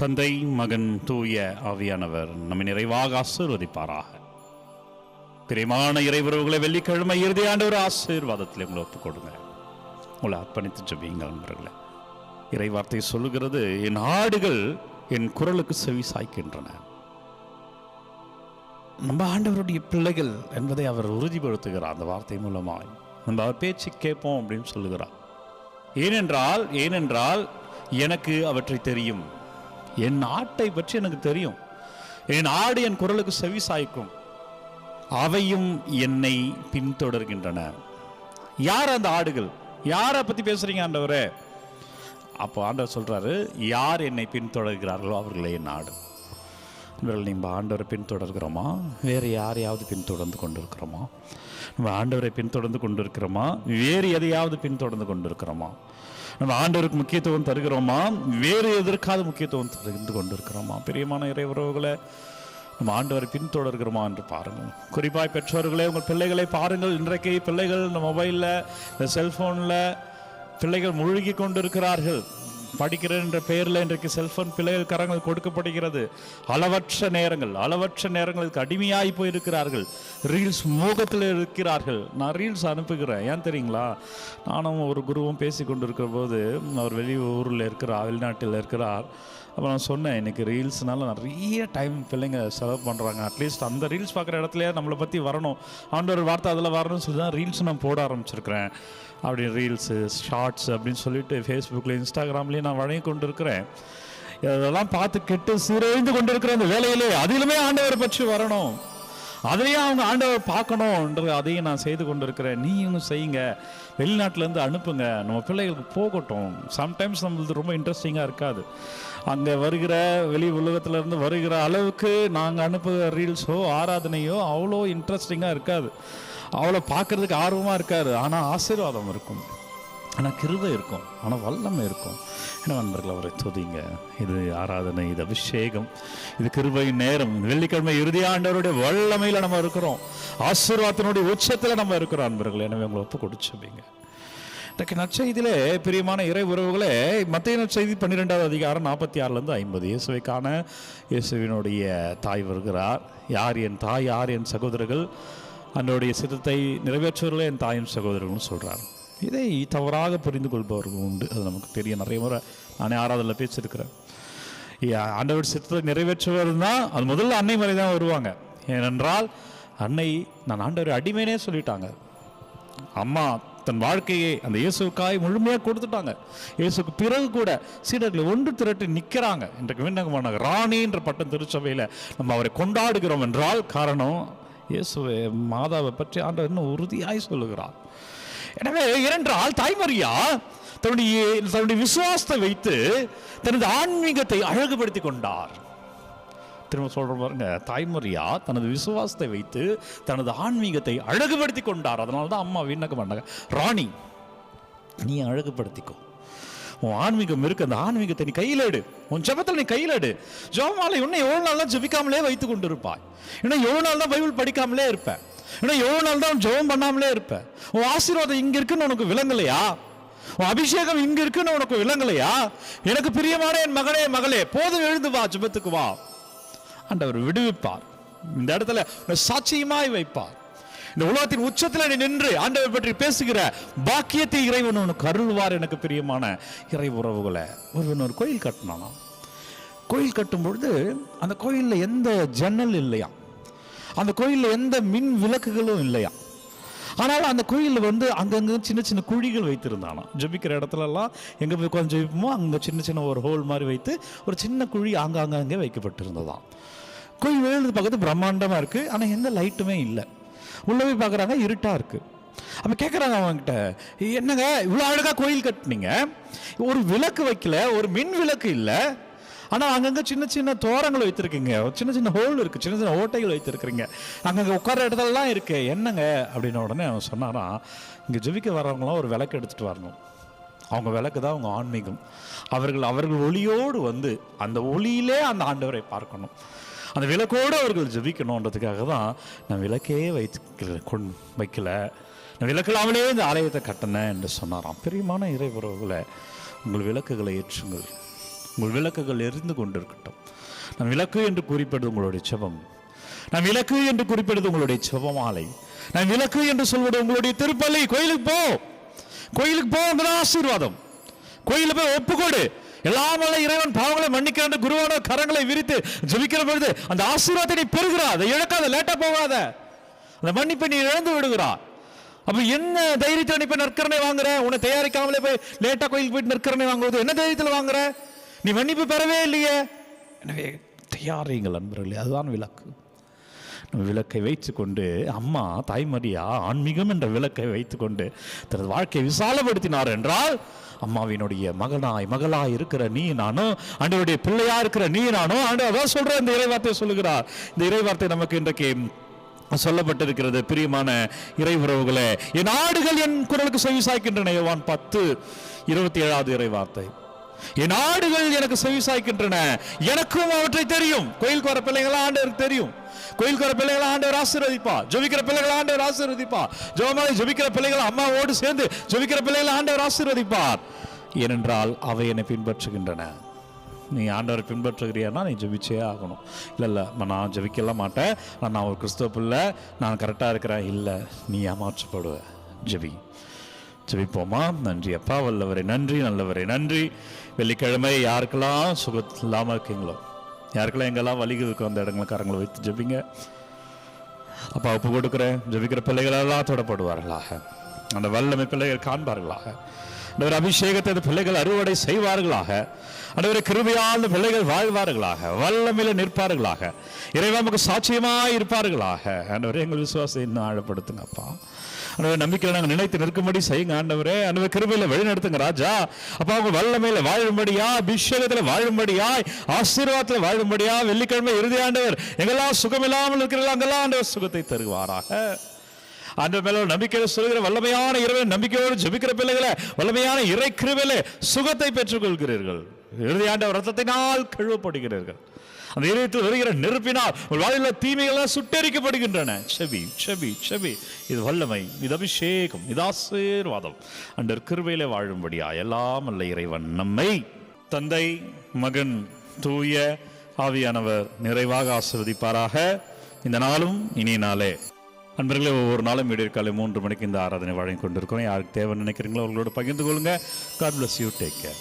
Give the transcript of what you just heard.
தந்தை, மகன், தூய ஆவியானவர் நம்மை நிறைவாக ஆசீர்வதிப்பாராக. பிரியமான இறைவுறவுகளை, வெள்ளிக்கிழமை இறுதி ஆண்டவர் ஆசீர்வாதத்தில் உங்களை ஒப்புக் கொடுங்க. உங்களை அர்ப்பணித்து ஜெபியுங்கள் நண்பர்களே. இறைவார்த்தை சொல்லுகிறது, என் ஆடுகள் என் குரலுக்கு செவி சாய்க்கின்றன. நம்ம ஆண்டவருடைய பிள்ளைகள் என்பதை அவர் உறுதிப்படுத்துகிறார். அந்த வார்த்தை மூலமாய் நம்ம அவர் பேச்சு கேட்போம் அப்படின்னு சொல்லுகிறார். ஏனென்றால் எனக்கு அவற்றை தெரியும். என் ஆட்டை பற்றி எனக்கு தெரியும். என் ஆடு என் குரலுக்கு செவி சாய்க்கும், அவையும் என்னை பின்தொடர்கின்றன. யார் அந்த ஆடுகள்? யாரை பத்தி பேசுறீங்க ஆண்டவரே? அப்போ ஆண்டவர் சொல்றாரு, யார் என்னை பின்தொடர்கிறார்களோ அவர்களே என் ஆடு. நம்ம ஆண்டவரை பின்தொடர்கிறோமா? வேறு யாரையாவது பின்தொடர்ந்து கொண்டிருக்கிறோமா? நம்ம ஆண்டவரை பின்தொடர்ந்து கொண்டிருக்கிறோமா? வேறு எதையாவது பின்தொடர்ந்து கொண்டிருக்கிறோமா? நம்ம ஆண்டவருக்கு முக்கியத்துவம் தருகிறோமா? வேறு எதற்காவது முக்கியத்துவம் தருந்து கொண்டிருக்கிறோமா? பிரியமான இறை உறவுகளை, நம்ம ஆண்டவரை பின்தொடர்கிறோமா என்று பாருங்கள். குறிப்பாக பெற்றோர்களே, உங்கள் பிள்ளைகளை பாருங்கள். இன்றைக்கு பிள்ளைகள் இந்த மொபைலில், இந்த செல்ஃபோனில் பிள்ளைகள் மூழ்கி கொண்டிருக்கிறார்கள். படிக்கிறேன் என்ற பெயரில் இன்றைக்கு செல்போன் பிள்ளைகள் கரங்கள் கொடுக்கப்படுகிறது. அளவற்ற நேரங்களுக்கு அடிமையாகி போயிருக்கிறார்கள். ரீல்ஸ் மோகத்தில் இருக்கிறார்கள். நான் ரீல்ஸ் அனுப்புகிறேன். ஏன் தெரியுங்களா? நானும் ஒரு குருவும் பேசி கொண்டிருக்கிற போது, அவர் வெளிநாட்டில் இருக்கிறார். அப்போ நான் சொன்னேன், இன்றைக்கி ரீல்ஸ்னால நிறைய டைம் பிள்ளைங்க செலவு பண்ணுறாங்க. அட்லீஸ்ட் அந்த ரீல்ஸ் பார்க்குற இடத்துலையே நம்மளை பற்றி வரணும், ஆண்டவர் வார்த்தை அதில் வரணும்னு சொல்லி தான் ரீல்ஸ் நான் போட ஆரம்பிச்சிருக்கிறேன். அப்படி ரீல்ஸு, ஷார்ட்ஸ் அப்படின்னு சொல்லிட்டு ஃபேஸ்புக்கில், இன்ஸ்டாகிராம்லேயும் நான் வழங்கி கொண்டு இருக்கிறேன். இதெல்லாம் பார்த்து கெட்டு சீரழிந்து கொண்டு இருக்கிற அந்த வேலையிலே அதிலுமே ஆண்டவரை பற்றி வரணும், அதையும் அவங்க ஆண்டவர் பார்க்கணுன்ற அதையும் நான் செய்து கொண்டு இருக்கிறேன். நீங்களும் செய்யுங்க. வெளிநாட்டிலேருந்து அனுப்புங்க, நம்ம பிள்ளைகளுக்கு போகட்டும். சம்டைம்ஸ் நம்மளுக்கு ரொம்ப இன்ட்ரெஸ்டிங்காக இருக்காது. அங்கே வருகிற வெளி உலகத்திலேருந்து வருகிற அளவுக்கு நாங்கள் அனுப்புகிற ரீல்ஸோ ஆராதனையோ அவ்வளோ இன்ட்ரெஸ்டிங்காக இருக்காது, அவ்வளோ பார்க்குறதுக்கு ஆர்வமாக இருக்காது. ஆனால் ஆசீர்வாதம் இருக்கும், ஆனால் கிருபை இருக்கும், ஆனால் வல்லமை இருக்கும். என்ன நண்பர்கள், அவரை துதிங்க. இது ஆராதனை, இது அபிஷேகம், இது கிருபையின் நேரம். வெள்ளிக்கிழமை இறுதி ஆண்டவருடைய வல்லமையில் நம்ம இருக்கிறோம், ஆசீர்வாதத்தினுடைய உச்சத்தில் நம்ம இருக்கிறோம் நண்பர்கள். எனவே உங்களை ஒப்பு கொடுச்சுப்பீங்க. இன்றைக்கு நற்செய்தியிலே பிரியமான இறை உறவுகளே, மத்தேயு நற்செய்தி 12வது அதிகாரம் 46லேருந்து 50. இயேசுவை காண இயேசுவினுடைய தாய் வருகிறார். யார் என் தாய், யார் என் சகோதரர்கள், அன்றைய சித்தத்தை நிறைவேற்றுவர்களே என் தாயும் சகோதரர்கள்னு சொல்கிறார். இதை தவறாக புரிந்து கொள்பவர்கள் உண்டு. அது நமக்கு தெரிய நிறைய முறை நானே ஆராதனையில் பேசியிருக்கிறேன். ஆண்டவர் சித்தத்தை நிறைவேற்றுவர் தான் அது முதல்ல அன்னை முறை தான் வருவாங்க. ஏனென்றால் அன்னை நான் ஆண்டவர் அடிமைனே சொல்லிட்டாங்க. அம்மா தன் வாழ்க்கையை அந்த இயேசுக்காய் முழுமையாக கொடுத்துட்டாங்க. இயேசுக்கு பிறகு கூட சீடர்களை ஒன்று திரட்டி நிற்கிறாங்க. இன்றைக்கு விண்ணகமான ராணி என்ற பட்டம் திருச்சபையில் நம்ம அவரை கொண்டாடுகிறோம் என்றால் காரணம் இயேசுவை, மாதாவை பற்றி ஆண்டவர் இன்னும் உறுதியாய் சொல்லுகிறார். எனவே ஏனென்றால் தாய்மரியா தன்னுடைய விசுவாசத்தை வைத்து தனது ஆன்மீகத்தை அழகுபடுத்தி கொண்டார். திரும்ப சொல்ற பாருங்க, தாய்மரியா தனது விசுவாசத்தை வைத்து தனது ஆன்மீகத்தை அழகுபடுத்தி கொண்டார். அதனால தான் அம்மா வீணக்க மாட்டாங்க, ராணி நீ அழகுபடுத்திக்கோ, உன் ஆன்மீகம் இருக்கு, அந்த ஆன்மீகத்தை நீ கையில் எடு, உன் ஜெபத்தில் நீ கையில் எடு. ஜெபமாலை இன்னும் எவ்வளவு நாள் தான் ஜெபிக்காமலே வைத்து கொண்டு இருப்பாய், இன்னும் எவ்வளவு நாள் தான் பைபிள் படிக்காமலே இருப்பேன், இன்னும் எவ்வளவு நாள் தான் ஜெபம் பண்ணாமலே இருப்பேன். உன் ஆசீர்வாதம் இங்க இருக்குன்னு உனக்கு விளங்கலையா? உன் அபிஷேகம் இங்க இருக்குன்னு உனக்கு விளங்கலையா? எனக்கு பிரியமான என் மகனே மகளே, போதும், எழுந்து வா, ஜெபத்துக்கு வா. ஆண்டவர் விடுவிப்பார். இந்த இடத்துல சாட்சியமாய் வைப்பார். இந்த உலகத்தின் உச்சத்தில் நீ நின்று ஆண்டவர் பற்றி பேசுகிற பாக்கியத்தை இறைவன் உனக்கு அருள்வார். எனக்கு பிரியமான இறை உறவுகளை, ஒருவன் ஒரு கோயில் கட்டினானா, கோயில் கட்டும் பொழுது அந்த கோயிலில் எந்த ஜன்னல் இல்லையா, அந்த கோயிலில் எந்த மின் விளக்குகளும் இல்லையா. ஆனால் அந்த கோயிலில் அங்கங்கே சின்ன சின்ன குழிகள் வைத்திருந்தானா. ஜபிக்கிற இடத்துலலாம் எங்கே போய் கொஞ்சம் ஜபிப்போமோ அங்கே சின்ன சின்ன ஒரு ஹோல் மாதிரி வைத்து ஒரு சின்ன குழி அங்கே வைக்கப்பட்டிருந்ததான். கோயில் எழுது பக்கத்து பிரம்மாண்டமாக இருக்குது, ஆனால் எந்த லைட்டுமே இல்லை. உள்ளே போய் பார்க்குறாங்க, இருட்டாக இருக்குது. அப்போ கேட்குறாங்க அவங்ககிட்ட, என்னங்க இவ்வளோ அழகாக கோயில் கட்டினீங்க, ஒரு விளக்கு வைக்கல, ஒரு மின் விளக்கு இல்லை, ஆனால் அங்கங்கே சின்ன சின்ன தோரங்கள் வைத்திருக்கீங்க, சின்ன சின்ன ஹோல் இருக்குது, சின்ன சின்ன ஓட்டைகள் வைத்திருக்கிறீங்க, அங்கங்கே உட்கார இடத்துலலாம் இருக்கு, என்னங்க அப்படின்ன உடனே அவன் சொன்னாராம், இங்கே ஜெபிக்க வர்றவங்களாம் ஒரு விளக்கு எடுத்துகிட்டு வரணும். அவங்க விளக்கு தான் அவங்க ஆன்மீகம். அவர்கள் ஒளியோடு அந்த ஒளியிலே அந்த ஆண்டவரை பார்க்கணும், அந்த விளக்கோடு அவர்கள் ஜெபிக்கணுன்றதுக்காக தான் நான் விளக்கே வைக்கல, நான் விளக்கலாமலே இந்த ஆலயத்தை கட்டினேன் என்று சொன்னாராம். பிரியமான இறை உறவுகளை, உங்கள் விளக்குகளை ஏற்றுங்கள், உங்கள் விளக்குகள் எரிந்து கொண்டிருக்கட்டும். நான் விளக்கு என்று குறிப்பிடுவது உங்களுடைய செபம். நான் விளக்கு என்று குறிப்பிடுவது உங்களுடைய செபமாலை. நான் விளக்கு என்று சொல்வது உங்களுடைய திருப்பலி. கோயிலுக்கு போ, கோயிலுக்கு போங்கிறதா ஆசீர்வாதம். கோயிலுக்கு போய் ஒப்புக்கொடு. எல்லாம் வல்ல இறைவன் பாவங்களை மன்னிக்கிற குருவான கரங்களை விரித்து ஜெபிக்கிற பொழுது அந்த ஆசீர்வாதத்தை நீ பெறுகிறா. அதை இழக்காத, லேட்டா போகாத. அந்த மன்னிப்பை நீ இழந்து விடுகிறா. அப்ப என்ன தைரியத்தில் நீ போய் நற்கரணை வாங்குற? உன்னை தயாரிக்காமலே போய் லேட்டா கோயிலுக்கு போயிட்டு நற்கரணை வாங்குவது என்ன தைரியத்தில் வாங்குற? நீ மன்னிப்பு பெறவே இல்லையே. எனவே தயாரிங்கள் அன்பர்களே, அதுதான் விளக்கு. நம்ம விளக்கை வைத்துக்கொண்டு அம்மா தாய்மரியா ஆன்மீகம் என்ற விளக்கை வைத்துக்கொண்டு தனது வாழ்க்கையை விசாலப்படுத்தினார் என்றால், அம்மாவினுடைய மகளாய் இருக்கிற நீ நானும், ஆண்டவருடைய பிள்ளையா இருக்கிற நீ நானும், ஆண்டவர் சொல்ற இந்த இறைவார்த்தை சொல்லுகிறார். இந்த இறைவார்த்தை நமக்கு இன்றைக்கு சொல்லப்பட்டிருக்கிறது. பிரியமான இறை உறவுகளே, என் ஆடுகள் என் குரலுக்கு செவி சாய்க்கின்றன. யோவான் 10:27 இறைவார்த்தை. என் ஆடுகள் எனக்கு செவி சாய்க்கின்றன, எனக்கும் அவற்றை தெரியும். கோயிலுக்கு வர பிள்ளைகளா ஆண்டவருக்கு தெரியும். கோயிலுக்கு வர பிள்ளைகளை ஆண்டவர் ஆசீர்வதிப்பார். ஜெபிக்கிற பிள்ளைகளை ஆண்டவர் ஆசீர்வதிப்பார். ஜெபமாலை ஜெபிக்கிற பிள்ளைகள் அம்மாவோடு சேர்ந்து ஜெபிக்கிற பிள்ளைகளை ஆண்டவர் ஆசீர்வதிப்பார். ஏனென்றால் அவை என்னை பின்பற்றுகின்றன. நீ ஆண்டவரை பின்பற்றுகிறியானா நீ ஜெபிச்சே ஆகணும். இல்லை நான் ஜெபிக்கலாம் மாட்டேன், நான் ஒரு கிறிஸ்தவ பிள்ளை, நான் கரெக்டாக இருக்கிறேன், இல்லை, நீ ஏமாற்றப்படுவ. ஜெபிப்போமா? நன்றி அப்பா வல்லவரை, நன்றி நல்லவரை, நன்றி. வெள்ளிக்கிழமை யாருக்கெல்லாம் சுகம் இல்லாமல் இருக்கீங்களோ, யாருக்கெல்லாம் எங்கெல்லாம் வலிக்கு இருக்கும் அந்த இடங்களை கரங்களை வைத்து ஜெபிங்க. அப்பா ஒப்பு கொடுக்குறேன். ஜெபிக்கிற பிள்ளைகளெல்லாம் தொடப்படுவார்களாக. அந்த வல்லமை பிள்ளைகள் காண்பார்களாக. அந்த அபிஷேகத்தை அந்த பிள்ளைகள் அறுவடை செய்வார்களாக. அந்த கிருபையால் பிள்ளைகள் வாழ்வார்களாக. வல்லமையில நிற்பார்களாக. இறைவா நமக்கு சாட்சியமாய் இருப்பார்களாக. ஆண்டவரே எங்கள் விசுவாசத்தை இன்னும் ஆழப்படுத்துங்க அப்பா. ஆண்டவர் நம்பிக்கையில் நாங்கள் நினைத்து நிற்கும்படி செய்யுங்க ஆண்டவரே. ஆண்டவர் கிருபையில வழி நடத்துங்க ராஜா. அப்பா அவங்க வல்லமையில வாழும்படியா, அபிஷேகத்தில் வாழும்படியாய், ஆசீர்வாதத்தில் வாழும்படியா, வெள்ளிக்கிழமை இறுதி ஆண்டவர் எங்கெல்லாம் சுகம் இல்லாமல் இருக்கிறீர்கள் அங்கெல்லாம் ஆண்டவர் சுகத்தை தருவாராக. ஆண்டவர் மேல நம்பிக்கையோடு சொல்கிற வல்லமையான இறைவன் நம்பிக்கையோடு ஜெபிக்கிற பிள்ளைகளை வல்லமையான இறை கிருபையிலே சுகத்தை பெற்றுக் கொள்கிறீர்கள். இறுதி ஆண்டவர் ரத்தத்தினால் கழுவப்படுகிறீர்கள். அந்த இதயத்தில் வருகிற நெருப்பினால் உங்கள் வாழ்வில் தீமைகள் சுட்டெரிக்கப்படுகின்றன. செவி செவி செவி. இது வல்லமை, இது அபிஷேகம், இது ஆசீர்வாதம். அண்டர் கிருபையிலே வாழும்படியா எல்லாம் அல்ல இறைவன் நம்மை தந்தை மகன் தூய ஆவியானவர் நிறைவாக ஆசீர்வதிப்பாராக. இந்த நாளும் இனிய நாளே. அன்பர்களே, ஒவ்வொரு நாளும் விடியற்காலை 3 மணிக்கு இந்த ஆராதனை வழங்கி கொண்டிருக்கிறோம். யாருக்கு தேவை நினைக்கிறீங்களோ அவர்களோடு பகிர்ந்து கொள்ளுங்க. God bless you. Take care.